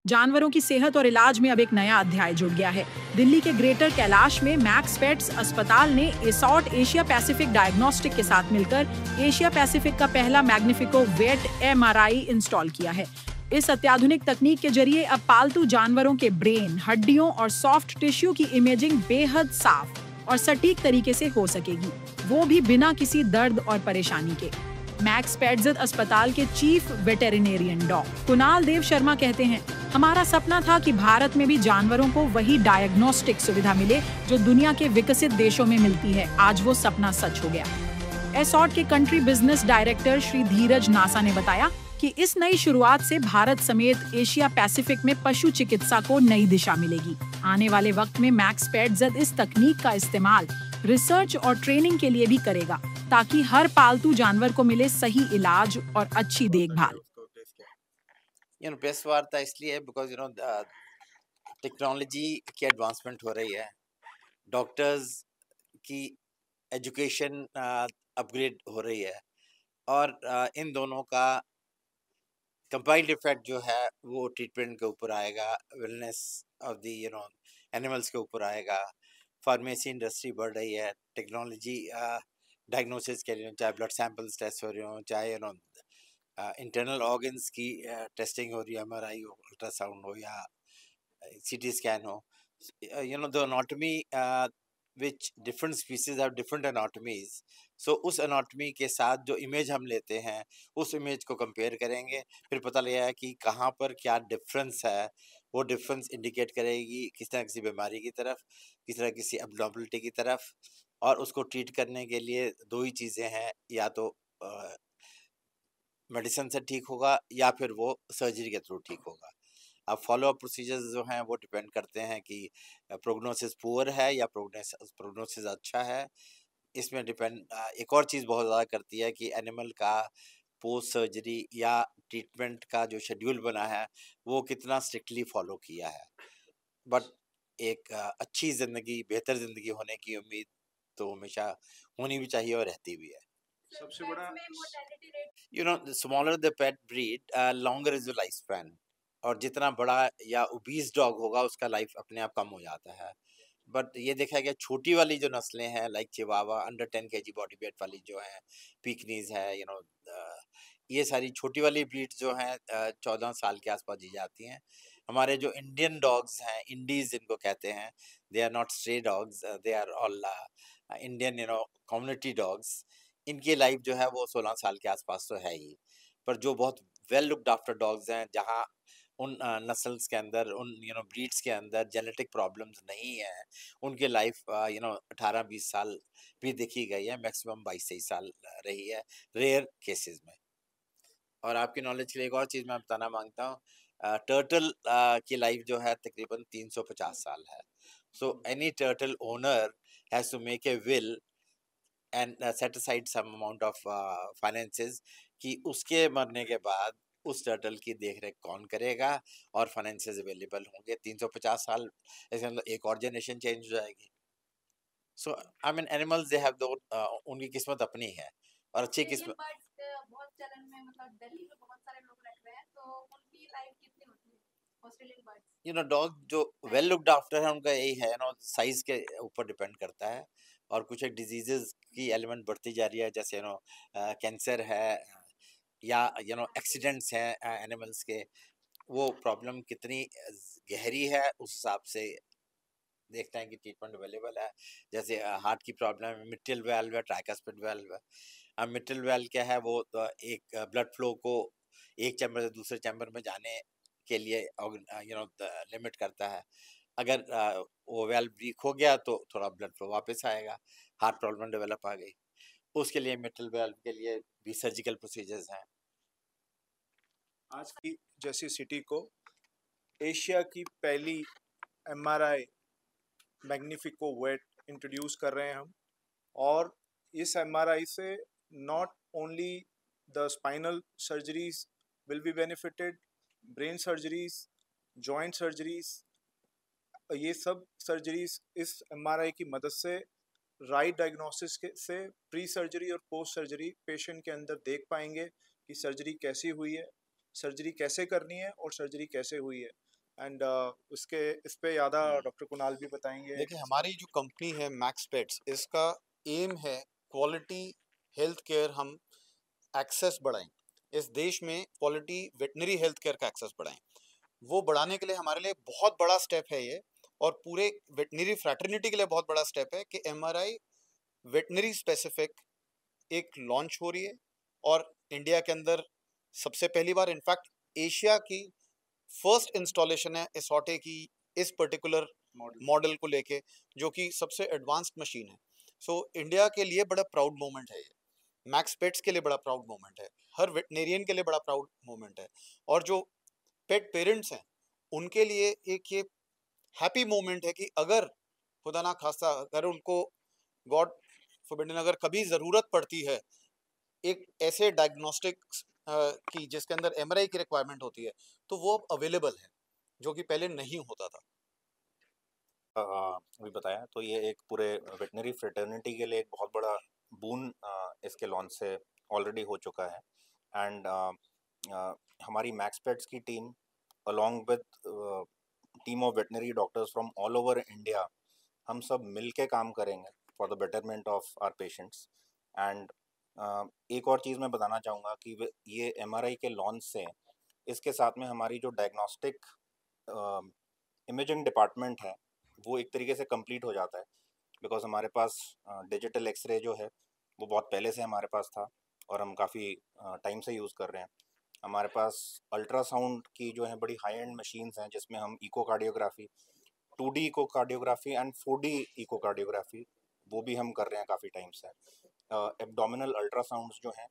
जानवरों की सेहत और इलाज में अब एक नया अध्याय जुड़ गया है। दिल्ली के ग्रेटर कैलाश में मैक्स पेट्स अस्पताल ने एसॉर्ट एशिया पैसिफिक डायग्नोस्टिक के साथ मिलकर एशिया पैसिफिक का पहला मैग्निफिको वेट एमआरआई इंस्टॉल किया है। इस अत्याधुनिक तकनीक के जरिए अब पालतू जानवरों के ब्रेन, हड्डियों और सॉफ्ट टिश्यू की इमेजिंग बेहद साफ और सटीक तरीके से हो सकेगी, वो भी बिना किसी दर्द और परेशानी के। मैक्स पेट्स अस्पताल के चीफ वेटेरिनेरियन डॉक्टर कुणाल देव शर्मा कहते हैं, हमारा सपना था कि भारत में भी जानवरों को वही डायग्नोस्टिक सुविधा मिले जो दुनिया के विकसित देशों में मिलती है। आज वो सपना सच हो गया। एसॉर्ट के कंट्री बिजनेस डायरेक्टर श्री धीरज नासा ने बताया कि इस नई शुरुआत से भारत समेत एशिया पैसिफिक में पशु चिकित्सा को नई दिशा मिलेगी। आने वाले वक्त में मैक्स पेट्स इस तकनीक का इस्तेमाल रिसर्च और ट्रेनिंग के लिए भी करेगा, ताकि हर पालतू जानवर को मिले सही इलाज और अच्छी देखभाल। बेस्ट वार्ता इसलिए है बिकॉज टेक्नोलॉजी की एडवांसमेंट हो रही है, डॉक्टर्स की एजुकेशन अपग्रेड हो रही है और इन दोनों का कंबाइंड इफेक्ट जो है वो ट्रीटमेंट के ऊपर आएगा, वेलनेस ऑफ द एनिमल्स के ऊपर आएगा। फार्मेसी इंडस्ट्री बढ़ रही है, टेक्नोलॉजी डायग्नोसिस के लिए, चाहे ब्लड सैंपल्स टेस्ट हो रहे हो, चाहे इंटरनल ऑर्गन्स की टेस्टिंग हो रही है, एमआरआई हो, अल्ट्रासाउंड हो या सीटी स्कैन हो, the anatomy which different species have different anatomies, so उस एनाटॉमी के साथ जो इमेज हम लेते हैं उस इमेज को कंपेयर करेंगे, फिर पता लगेगा कि कहाँ पर क्या डिफरेंस है। वो डिफरेंस इंडिकेट करेगी किस तरह किसी बीमारी की तरफ, किस तरह किसी एब्नॉर्मलिटी की तरफ, और उसको ट्रीट करने के लिए दो ही चीज़ें हैं, या तो मेडिसिन से ठीक होगा या फिर वो सर्जरी के थ्रू ठीक होगा। अब फॉलो अप प्रोसीजर्स जो हैं वो डिपेंड करते हैं कि प्रोग्नोसिस पुअर है या प्रोग्नोसिस अच्छा है। इसमें डिपेंड एक और चीज़ बहुत ज़्यादा करती है कि एनिमल का पोस्ट सर्जरी या ट्रीटमेंट का जो शेड्यूल बना है वो कितना स्ट्रिक्टली फॉलो किया है। बट एक अच्छी ज़िंदगी, बेहतर ज़िंदगी होने की उम्मीद तो हमेशा होनी भी चाहिए और रहती भी है। सबसे बड़ा smaller the pet breed longer is the life span, और जितना बड़ा या ओबीस डॉग होगा उसका लाइफ अपने आप कम हो जाता है। बट ये देखा गया छोटी वाली जो नस्लें हैं like chihuahua, under 10 kg body weight वाली जो है, पिकनीज है, ये सारी छोटी वाली ब्रीड जो हैं 14 साल के आसपास जी जाती हैं। हमारे जो इंडियन डॉग्स हैं, इंडीज जिनको कहते हैं, they are not stray dogs, they are all Indian community dogs. इनकी लाइफ जो है वो 16 साल के आसपास तो है ही, पर जो बहुत वेल लुक्ड आफ्टर डॉग्स हैं, जहाँ उन नस्ल्स के अंदर, उन ब्रीड्स के अंदर जेनेटिक प्रॉब्लम्स नहीं है, उनकी लाइफ 18-20 साल भी देखी गई है, मैक्सिमम 22-23 साल रही है रेयर केसेस में। और आपकी नॉलेज के लिए एक और चीज़ मैं बताना मांगता हूँ, टर्टल की लाइफ जो है तकरीबन 350 साल है। So any turtle owner has to make a will and set aside some amount of finances कि उसके मरने के बाद उस टर्टल की देखरेख कौन करेगा और फाइनेंसेस अवेलेबल होंगे 350 साल। इसके मतलब एक और जनरेशन चेंज हो जाएगी। So I mean animals they have दो, उनकी किस्मत अपनी है और अच्छी किस्मत। बहुत चलन में, मतलब दिल्ली में बहुत सारे लोग रख रहे हैं, तो उनकी लाइफ कितनी होती है ऑस्ट्रेलियन बर्ड्स? डॉग जो वेल लुक्ड आफ्टर है उनका यही है, साइज के ऊपर डिपेंड करता है, और कुछ एक डिजीजेस की एलिमेंट बढ़ती जा रही है, जैसे कैंसर है या एक्सीडेंट्स हैं एनिमल्स के, वो प्रॉब्लम कितनी गहरी है उस हिसाब से देखते हैं कि ट्रीटमेंट अवेलेबल है। जैसे हार्ट की प्रॉब्लम है, मिट्रियल वाल्व है, ट्राइकस्पिड वाल्व है। अब मिट्रियल वाल्व क्या है, वो एक ब्लड फ्लो को एक चैम्बर से दूसरे चैम्बर में जाने के लिए लिमिट करता है। अगर वो वाल्व वीक हो गया तो थोड़ा ब्लड फ्लो वापस आएगा, हार्ट प्रॉब्लम डेवलप आ गई, उसके लिए मिट्रियल वाल्व के लिए भी सर्जिकल प्रोसीजर्स हैं। आज की जैसी सिटी को एशिया की पहली एमआरआई मैग्निफिको वेट इंट्रोड्यूस कर रहे हैं हम, और इस एमआरआई से not only the spinal surgeries will be benefited, brain surgeries, joint surgeries, ये सब सर्जरीज इस एमआरआई की मदद से राइट डायग्नोसिस से प्री सर्जरी और पोस्ट सर्जरी पेशेंट के अंदर देख पाएंगे कि सर्जरी कैसी हुई है, सर्जरी कैसे करनी है और सर्जरी कैसे हुई है। एंड उसके इस पे ज़्यादा डॉक्टर कुणाल भी बताएंगे। देखिए, हमारी जो कंपनी है मैक्स पेट्स, इसका एम है क्वालिटी हेल्थ केयर हम एक्सेस बढ़ाएं, इस देश में क्वालिटी वेटनरी हेल्थ केयर का एक्सेस बढ़ाएं। वो बढ़ाने के लिए हमारे लिए बहुत बड़ा स्टेप है ये, और पूरे वेटनरी फ्रैटर्निटी के लिए बहुत बड़ा स्टेप है कि एमआरआई वेटनरी स्पेसिफिक एक लॉन्च हो रही है, और इंडिया के अंदर सबसे पहली बार, इनफैक्ट एशिया की फर्स्ट इंस्टॉलेशन है एसॉटे की इस पर्टिकुलर मॉडल को लेके, जो कि सबसे एडवांस्ड मशीन है। सो इंडिया के लिए बड़ा प्राउड मोमेंट है ये, मैक्स पेट्स के लिए बड़ा प्राउड मोमेंट है, हर वेटनेरियन के लिए बड़ा प्राउड मोमेंट है, और जो पेट पेरेंट्स हैं उनके लिए एक ये हैप्पी मोमेंट है कि अगर खुदा ना खास्ता अगर उनको गॉड फॉरबिड अगर कभी ज़रूरत पड़ती है एक ऐसे डायग्नोस्टिक्स की जिसके अंदर एमआरआई की रिक्वायरमेंट होती है, तो वो अब अवेलेबल है, जो कि पहले नहीं होता था। अभी बताया, तो ये एक पूरे वेटनरी फ्रेटर्निटी के लिए एक बहुत बड़ा बून इसके लॉन्च से ऑलरेडी हो चुका है। एंड हमारी मैक्स पेट्स की team along with team of veterinary doctors from all over India, हम सब मिल के काम करेंगे for the betterment of our patients. And एक और चीज़ मैं बताना चाहूँगा कि ये एमआरआई के लॉन्च से इसके साथ में हमारी जो डायग्नोस्टिक इमेजिंग डिपार्टमेंट है वो एक तरीके से कंप्लीट हो जाता है, बिकॉज हमारे पास डिजिटल एक्सरे जो है वो बहुत पहले से हमारे पास था और हम काफ़ी टाइम से यूज़ कर रहे हैं। हमारे पास अल्ट्रासाउंड की जो है बड़ी हाई एंड मशीन्स हैं जिसमें हम echocardiography, 2D echocardiography and 4D echocardiography वो भी हम कर रहे हैं काफ़ी टाइम से। एब्डोमिनल अल्ट्रासाउंड्स जो हैं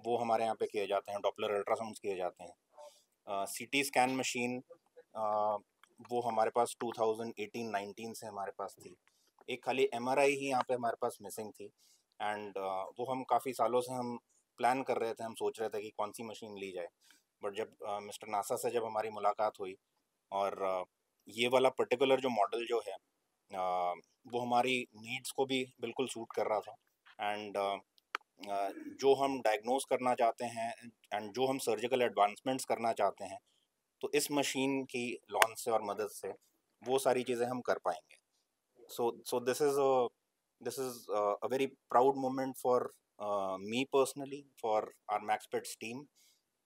वो हमारे यहाँ पे किए जाते हैं, डॉपलर अल्ट्रासाउंड्स किए जाते हैं। सीटी स्कैन मशीन वो हमारे पास 2018-19 से हमारे पास थी। एक खाली एमआरआई ही यहाँ पे हमारे पास मिसिंग थी, एंड वो हम काफ़ी सालों से हम प्लान कर रहे थे, हम सोच रहे थे कि कौन सी मशीन ली जाए। बट जब मिस्टर नासा से जब हमारी मुलाकात हुई और ये वाला पर्टिकुलर जो मॉडल जो है वो हमारी नीड्स को भी बिल्कुल सूट कर रहा था, एंड जो हम डायग्नोज करना चाहते हैं एंड जो हम सर्जिकल एडवांसमेंट्स करना चाहते हैं, तो इस मशीन की लॉन्च से और मदद से वो सारी चीज़ें हम कर पाएंगे। So this is a very proud moment for me personally, for our MaxPets team,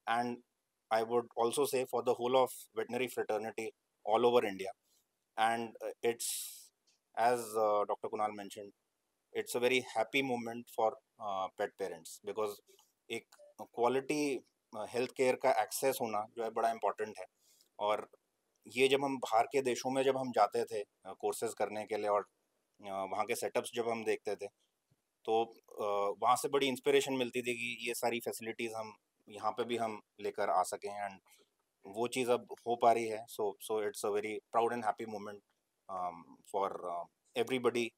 and I would also say for the whole of veterinary fraternity all over India. And it's, as Dr. Kunal mentioned, it's a very happy moment for pet parents, because एक quality health care का access होना जो है बड़ा important है। और ये जब हम बाहर के देशों में जब हम जाते थे कोर्सेज करने के लिए और वहाँ के सेटअप्स जब हम देखते थे, तो वहाँ से बड़ी इंस्पिरेशन मिलती थी कि ये सारी फैसिलिटीज़ हम यहाँ पे भी हम लेकर आ सकें, एंड वो चीज़ अब हो पा रही है। So it's a very proud and happy moment for everybody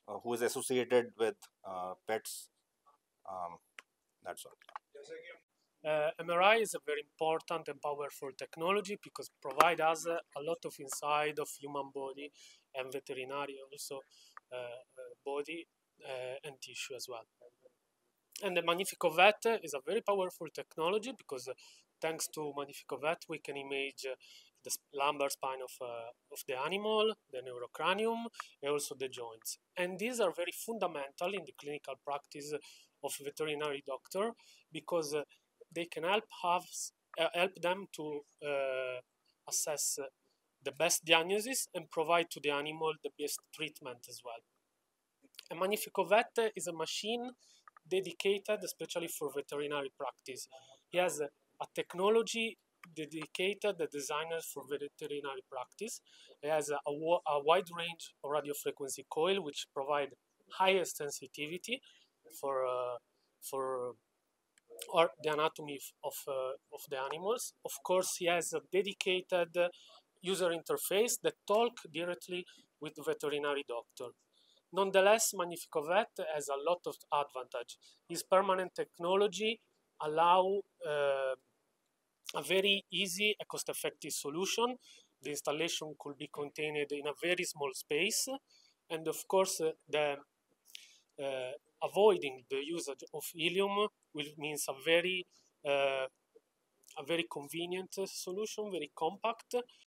who is associated with pets. That's all. MRI is a very important and powerful technology because it provides us a lot of insight of human body and veterinary also body and tissue as well. And the Magnifico Vet is a very powerful technology because thanks to Magnifico Vet we can image the lumbar spine of the animal, the neurocranium, and also the joints. And these are very fundamental in the clinical practice of veterinary doctor because they can help them to assess the best diagnosis and provide to the animal the best treatment as well. A Magnifico Vet is a machine dedicated especially for veterinary practice. It has a technology dedicated, designed for veterinary practice. It has a wide range of radio frequency coil which provide highest sensitivity for or the anatomy of the animals. Of course, he has a dedicated user interface that talk directly with the veterinary doctor. Nonetheless, Magnifico Vet has a lot of advantage. His permanent technology allow a very easy and cost-effective solution. The installation could be contained in a very small space, and of course, avoiding the usage of helium means a very convenient solution, very compact.